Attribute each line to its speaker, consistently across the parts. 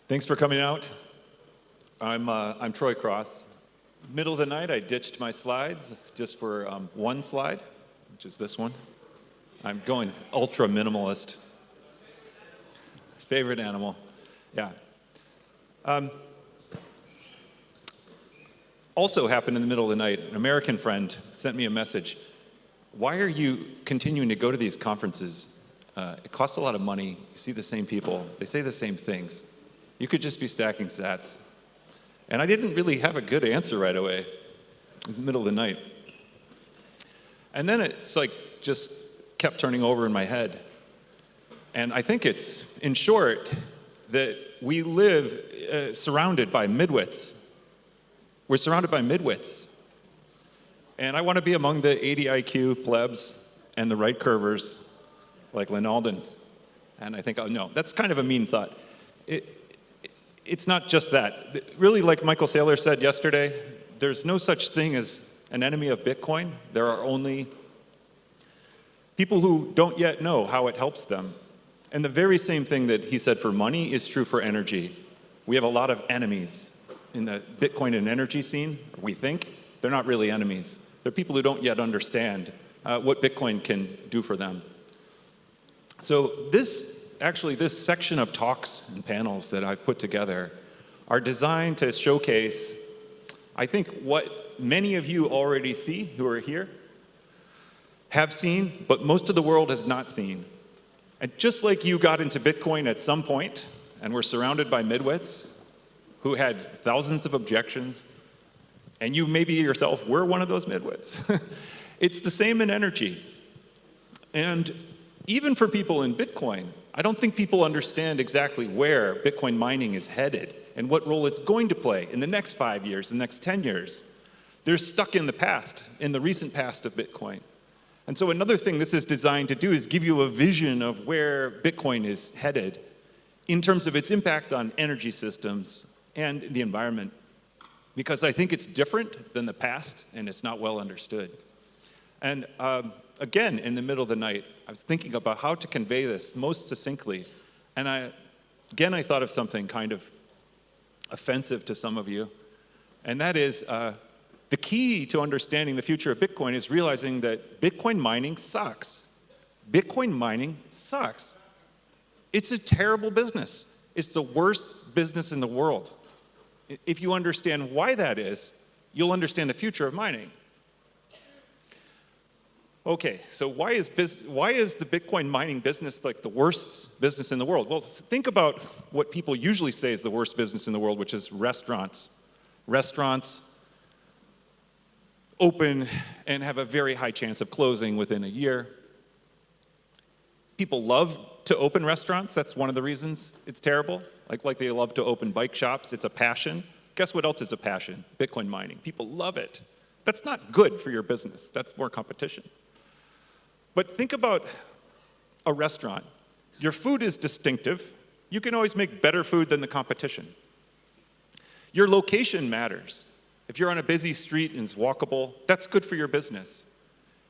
Speaker 1: Thanks for coming out. I'm Troy Cross. Middle of the night, I ditched my slides just for one slide, which is this one. I'm going ultra minimalist. Favorite animal, yeah. Also happened in the middle of the night, an American friend sent me a message. Why are you continuing to go to these conferences? It costs a lot of money. You see the same people. They say the same things. You could just be stacking sats. And I didn't really have a good answer right away. It was the middle of the night. And then it's like just kept turning over in my head. And I think it's, in short, that we live surrounded by midwits. We're surrounded by midwits. And I want to be among the 80 IQ plebs and the right curvers like Lynn Alden. And I think, oh no, that's kind of a mean thought. It's not just that. Really, like Michael Saylor said yesterday, there's no such thing as an enemy of Bitcoin. There are only people who don't yet know how it helps them. And the very same thing that he said for money is true for energy. We have a lot of enemies in the Bitcoin and energy scene, we think. They're not really enemies. They're people who don't yet understand what Bitcoin can do for them. So this section of talks and panels that I've put together are designed to showcase, I think, what many of you already see who are here, have seen, but most of the world has not seen. And just like you got into Bitcoin at some point and were surrounded by midwits who had thousands of objections, and you maybe yourself were one of those midwits, it's the same in energy. And even for people in Bitcoin, I don't think people understand exactly where Bitcoin mining is headed and what role it's going to play in the next 5 years, the next 10 years. They're stuck in the past, in the recent past of Bitcoin. And so another thing this is designed to do is give you a vision of where Bitcoin is headed in terms of its impact on energy systems and the environment, because I think it's different than the past and it's not well understood. And again, in the middle of the night, I was thinking about how to convey this most succinctly. And I thought of something kind of offensive to some of you. And that is, the key to understanding the future of Bitcoin is realizing that Bitcoin mining sucks. Bitcoin mining sucks. It's a terrible business. It's the worst business in the world. If you understand why that is, you'll understand the future of mining. Okay, so why is the Bitcoin mining business like the worst business in the world? Well, think about what people usually say is the worst business in the world, which is restaurants. Restaurants open and have a very high chance of closing within a year. People love to open restaurants. That's one of the reasons it's terrible. Like they love to open bike shops. It's a passion. Guess what else is a passion? Bitcoin mining. People love it. That's not good for your business. That's more competition. But think about a restaurant. Your food is distinctive. You can always make better food than the competition. Your location matters. If you're on a busy street and it's walkable, that's good for your business.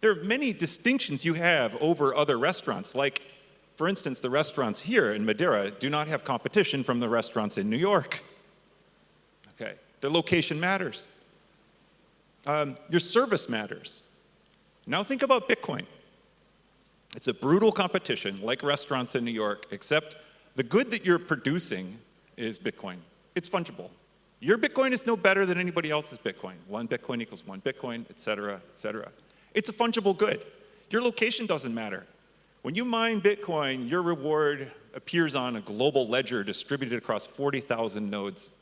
Speaker 1: There are many distinctions you have over other restaurants, like, for instance, the restaurants here in Madeira do not have competition from the restaurants in New York. Okay, their location matters. Your service matters. Now think about Bitcoin. It's a brutal competition, like restaurants in New York, except the good that you're producing is Bitcoin. It's fungible. Your Bitcoin is no better than anybody else's Bitcoin. 1 Bitcoin equals 1 Bitcoin, et cetera, et cetera. It's a fungible good. Your location doesn't matter. When you mine Bitcoin, your reward appears on a global ledger distributed across 40,000 nodes.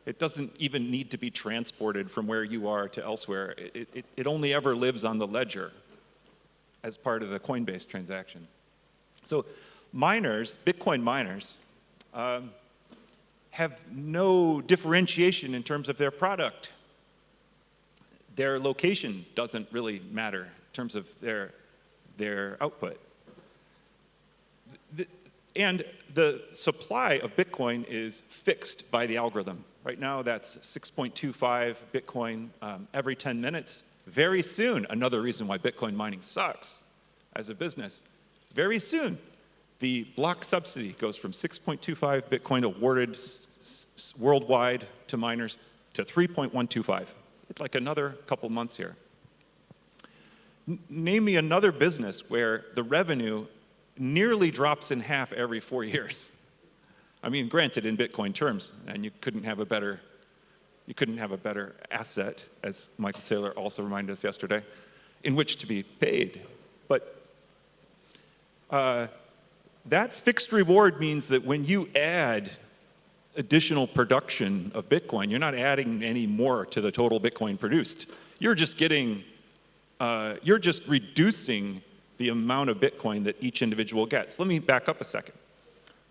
Speaker 1: It doesn't even need to be transported from where you are to elsewhere. It only ever lives on the ledger as part of the Coinbase transaction. So miners, Bitcoin miners, have no differentiation in terms of their product. Their location doesn't really matter in terms of their output. And the supply of Bitcoin is fixed by the algorithm. Right now, that's 6.25 Bitcoin every 10 minutes. Very soon, another reason why Bitcoin mining sucks as a business, very soon, The block subsidy goes from 6.25 Bitcoin awarded worldwide to miners to 3.125. It's like another couple months here. Name me another business where the revenue nearly drops in half every 4 years. I mean, granted, in Bitcoin terms, and you couldn't have a better asset, as Michael Saylor also reminded us yesterday, in which to be paid. But that fixed reward means that when you add additional production of Bitcoin, you're not adding any more to the total Bitcoin produced. You're just reducing the amount of Bitcoin that each individual gets. Let me back up a second.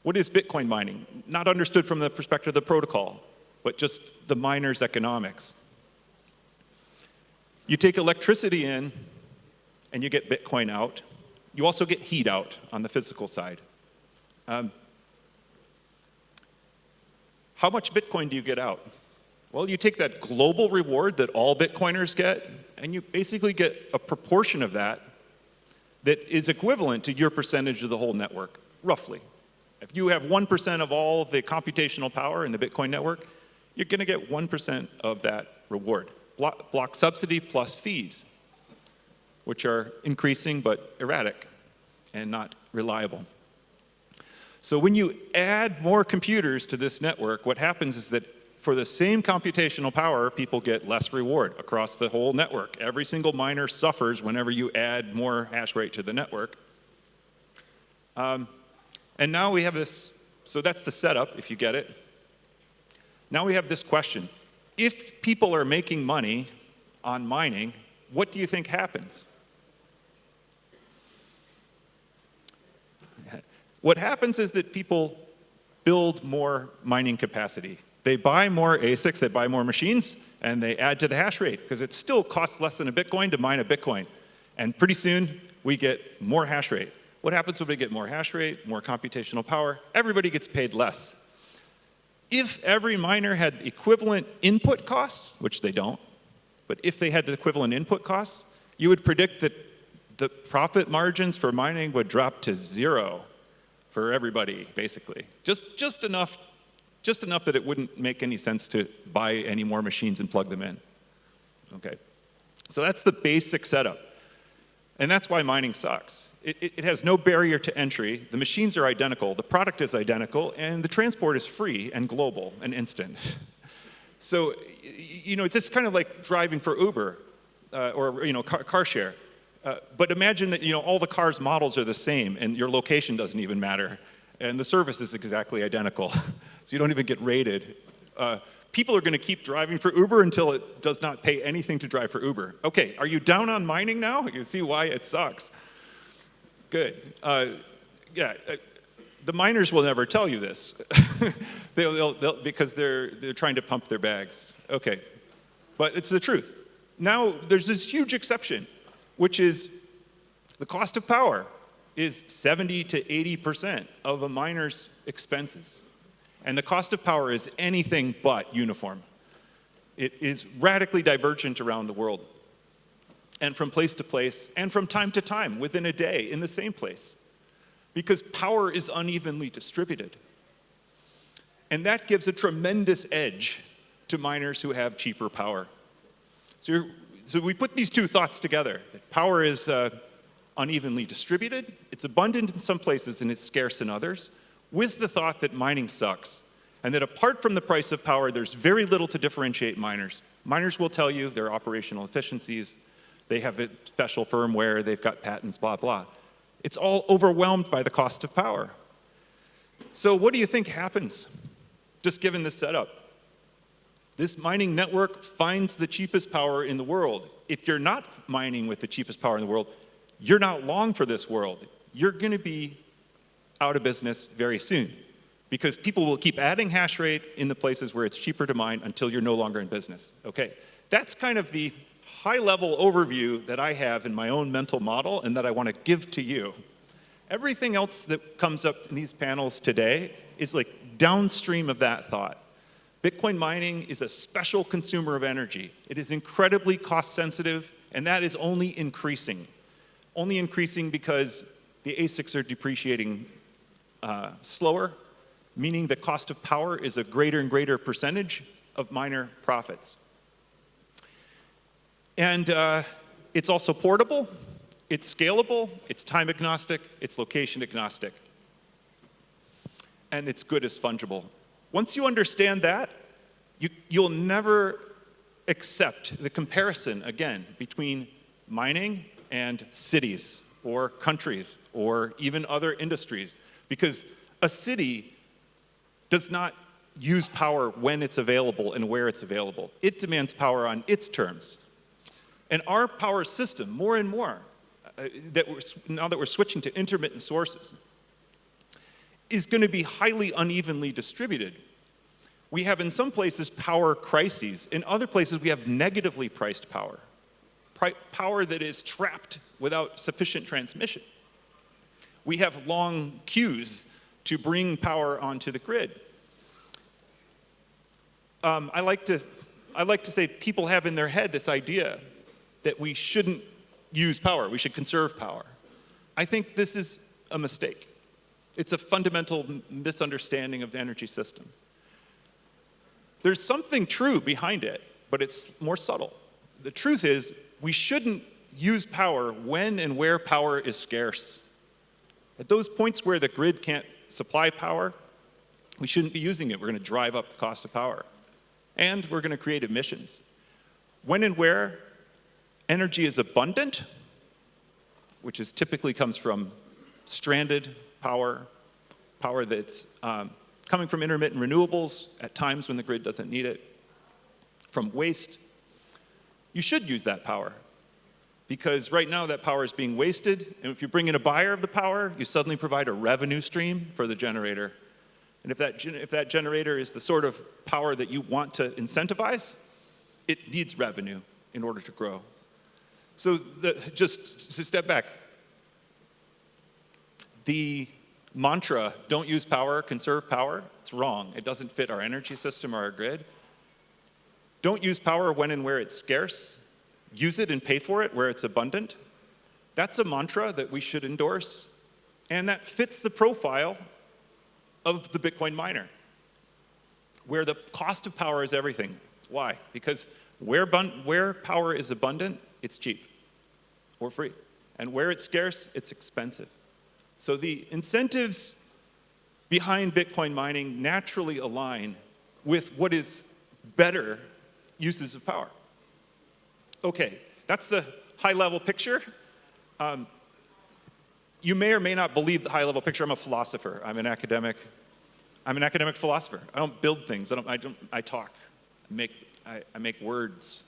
Speaker 1: What is Bitcoin mining? Not understood from the perspective of the protocol, but just the miner's economics. You take electricity in and you get Bitcoin out. You also get heat out on the physical side. How much Bitcoin do you get out? Well, you take that global reward that all Bitcoiners get, and you basically get a proportion of that that is equivalent to your percentage of the whole network, roughly. If you have 1% of all the computational power in the Bitcoin network, you're going to get 1% of that reward. Block subsidy plus fees, which are increasing but erratic and not reliable. So when you add more computers to this network, what happens is that for the same computational power, people get less reward across the whole network. Every single miner suffers whenever you add more hash rate to the network. And now we have this, so that's the setup, if you get it. Now we have this question. If people are making money on mining, what do you think happens? What happens is that people build more mining capacity. They buy more ASICs, they buy more machines, and they add to the hash rate, because it still costs less than a Bitcoin to mine a Bitcoin. And pretty soon, we get more hash rate. What happens when we get more hash rate, more computational power? Everybody gets paid less. If every miner had equivalent input costs, which they don't, but if they had the equivalent input costs, you would predict that the profit margins for mining would drop to 0 for everybody, basically. Just enough that it wouldn't make any sense to buy any more machines and plug them in. Okay, so that's the basic setup. And that's why mining sucks. It has no barrier to entry. The machines are identical, the product is identical, and the transport is free and global and instant. So, it's just kind of like driving for Uber or car share. But imagine that all the cars' models are the same and your location doesn't even matter. And the service is exactly identical. So you don't even get rated. People are going to keep driving for Uber until it does not pay anything to drive for Uber. Okay, are you down on mining now? You can see why it sucks. Good. The miners will never tell you this. Because they're trying to pump their bags. Okay, but it's the truth. Now, there's this huge exception, which is the cost of power is 70 to 80% of a miner's expenses. And the cost of power is anything but uniform. It is radically divergent around the world, and from place to place, and from time to time, within a day, in the same place, because power is unevenly distributed. And that gives a tremendous edge to miners who have cheaper power. So we put these two thoughts together, that power is unevenly distributed, it's abundant in some places and it's scarce in others, with the thought that mining sucks, and that apart from the price of power, there's very little to differentiate miners. Miners will tell you their operational efficiencies, they have a special firmware, they've got patents, blah, blah. It's all overwhelmed by the cost of power. So what do you think happens, just given this setup? This mining network finds the cheapest power in the world. If you're not mining with the cheapest power in the world, you're not long for this world. You're going to be out of business very soon, because people will keep adding hash rate in the places where it's cheaper to mine until you're no longer in business. Okay, that's kind of the high-level overview that I have in my own mental model and that I want to give to you. Everything else that comes up in these panels today is like downstream of that thought. Bitcoin mining is a special consumer of energy. It is incredibly cost-sensitive, and that is only increasing. Only increasing because the ASICs are depreciating slower, meaning the cost of power is a greater and greater percentage of miner profits. And it's also portable, it's scalable, it's time agnostic, it's location agnostic, and it's good as fungible. Once you understand that, you'll never accept the comparison, again, between mining and cities or countries or even other industries, because a city does not use power when it's available and where it's available. It demands power on its terms. And our power system, more and more, now that we're switching to intermittent sources, is going to be highly unevenly distributed. We have in some places power crises. In other places we have negatively priced power. Power that is trapped without sufficient transmission. We have long queues to bring power onto the grid. I like to say people have in their head this idea that we shouldn't use power, we should conserve power. I think this is a mistake. It's a fundamental misunderstanding of the energy systems. There's something true behind it, but it's more subtle. The truth is, we shouldn't use power when and where power is scarce. At those points where the grid can't supply power, we shouldn't be using it. We're going to drive up the cost of power. And we're going to create emissions. When and where energy is abundant, which is typically comes from stranded power, power that's coming from intermittent renewables at times when the grid doesn't need it, from waste, you should use that power. Because right now that power is being wasted, and if you bring in a buyer of the power, you suddenly provide a revenue stream for the generator. And if that generator is the sort of power that you want to incentivize, it needs revenue in order to grow. So just to step back, the mantra, don't use power, conserve power, it's wrong. It doesn't fit our energy system or our grid. Don't use power when and where it's scarce. Use it and pay for it where it's abundant. That's a mantra that we should endorse, and that fits the profile of the Bitcoin miner, where the cost of power is everything. Why? Because where power is abundant, it's cheap or free. And where it's scarce, it's expensive. So the incentives behind Bitcoin mining naturally align with what is better uses of power. Okay, that's the high-level picture. You may or may not believe the high-level picture. I'm a philosopher. I'm an academic philosopher. I don't build things. I talk. I make words.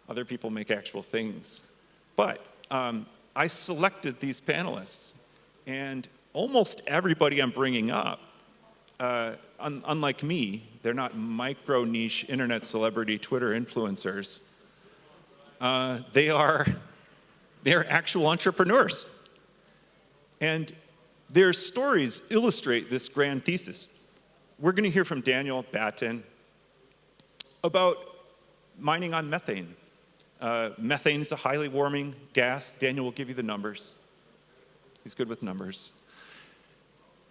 Speaker 1: Other people make actual things. But I selected these panelists, and almost everybody I'm bringing up, unlike me, they're not micro-niche internet celebrity Twitter influencers. They're actual entrepreneurs. And their stories illustrate this grand thesis. We're going to hear from Daniel Batten about mining on methane. Methane is a highly warming gas. Daniel will give you the numbers. He's good with numbers.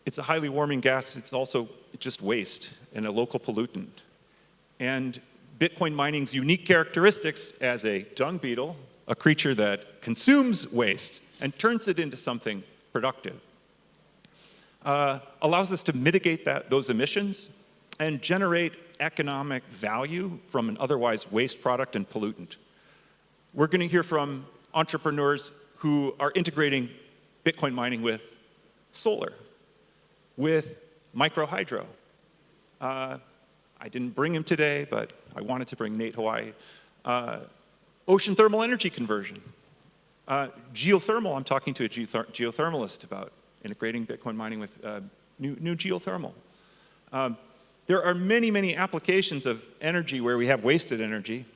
Speaker 1: It's a highly warming gas. It's also just waste and a local pollutant. And Bitcoin mining's unique characteristics as a dung beetle, a creature that consumes waste and turns it into something productive, allows us to mitigate those emissions and generate economic value from an otherwise waste product and pollutant. We're going to hear from entrepreneurs who are integrating Bitcoin mining with solar, with microhydro. I didn't bring him today, but I wanted to bring Nate Hawaii. Ocean thermal energy conversion. Geothermal, I'm talking to a geothermalist about integrating Bitcoin mining with new geothermal. There are many, many applications of energy where we have wasted energy.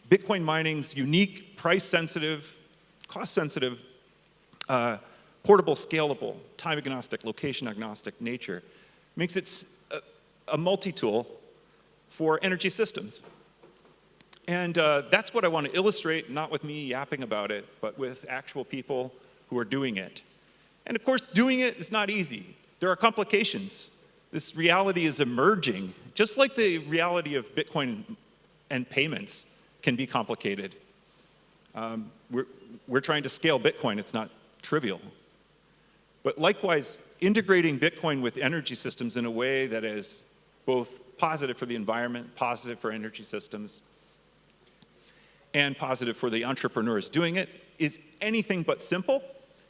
Speaker 1: Bitcoin mining's unique, price-sensitive, cost-sensitive, portable, scalable, time-agnostic, location-agnostic nature makes it a multi-tool for energy systems. And that's what I want to illustrate, not with me yapping about it, but with actual people who are doing it. And of course, doing it is not easy. there are complications. This reality is emerging, just like the reality of Bitcoin and payments can be complicated. We're trying to scale Bitcoin. It's not trivial. But likewise, integrating Bitcoin with energy systems in a way that is both positive for the environment, positive for energy systems, and positive for the entrepreneurs doing it is anything but simple,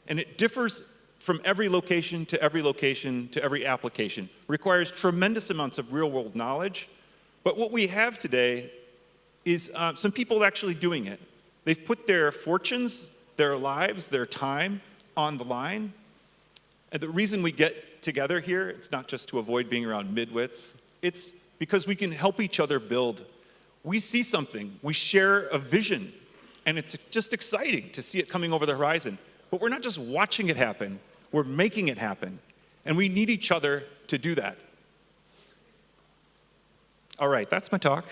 Speaker 1: and it differs from every location to every location to every application. Requires tremendous amounts of real-world knowledge, but what we have today is some people actually doing it. They've put their fortunes, their lives, their time on the line, and the reason we get together here, it's not just to avoid being around midwits, it's because we can help each other build. We see something, we share a vision, and it's just exciting to see it coming over the horizon. But we're not just watching it happen, we're making it happen. And we need each other to do that. All right, that's my talk.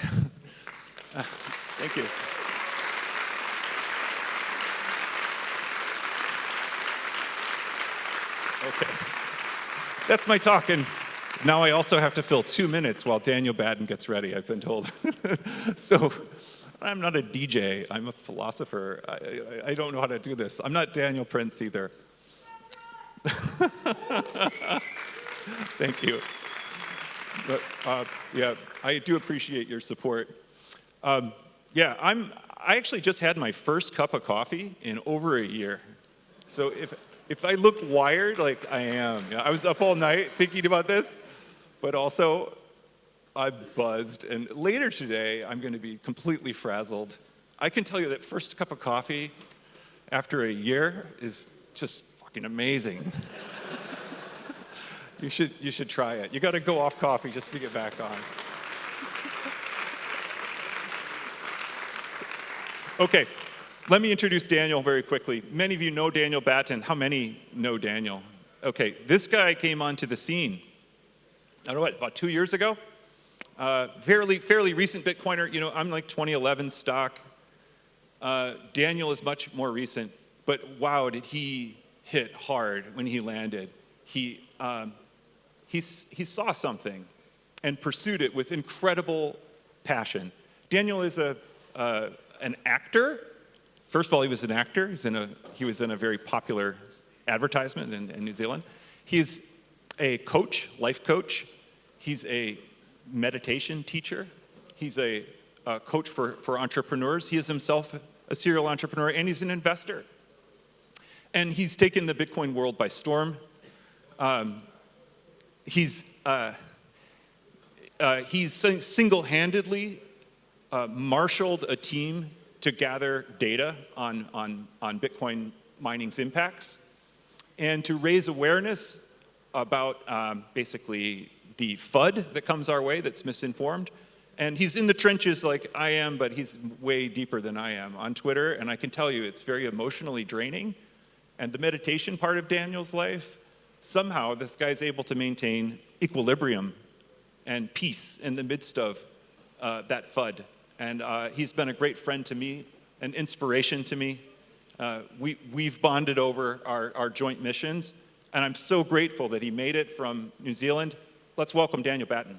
Speaker 1: Thank you. Okay. That's my talk, and now I also have to fill 2 minutes while Daniel Batten gets ready, I've been told. So, I'm not a DJ, I'm a philosopher. I don't know how to do this. I'm not Daniel Prince either. Thank you. But yeah, I do appreciate your support. I actually just had my first cup of coffee in over a year. So if I look wired, like I am, I was up all night thinking about this, but also I buzzed, and later today I'm going to be completely frazzled. I can tell you that first cup of coffee after a year is just fucking amazing. You should try it. You got to go off coffee just to get back on. Okay, let me introduce Daniel very quickly. Many of you know Daniel Batten. How many know Daniel? Okay, this guy came onto the scene, I don't know what, about 2 years ago? Fairly recent Bitcoiner. You know, I'm like 2011 stock. Daniel is much more recent, but wow, did he hit hard when he landed. He saw something and pursued it with incredible passion. Daniel is an actor. First of all, he was an actor. He was in a very popular advertisement in New Zealand. He's a coach, life coach. He's a meditation teacher. He's a coach for entrepreneurs. He is himself a serial entrepreneur, and he's an investor. And he's taken the Bitcoin world by storm. He's single-handedly marshaled a team to gather data on Bitcoin mining's impacts and to raise awareness about basically the FUD that comes our way that's misinformed. And he's in the trenches like I am, but he's way deeper than I am on Twitter, and I can tell you it's very emotionally draining. And the meditation part of Daniel's life, somehow this guy's able to maintain equilibrium and peace in the midst of that FUD. And he's been a great friend to me, an inspiration to me. We've bonded over our joint missions, and I'm so grateful that he made it from New Zealand. Let's welcome Daniel Batten.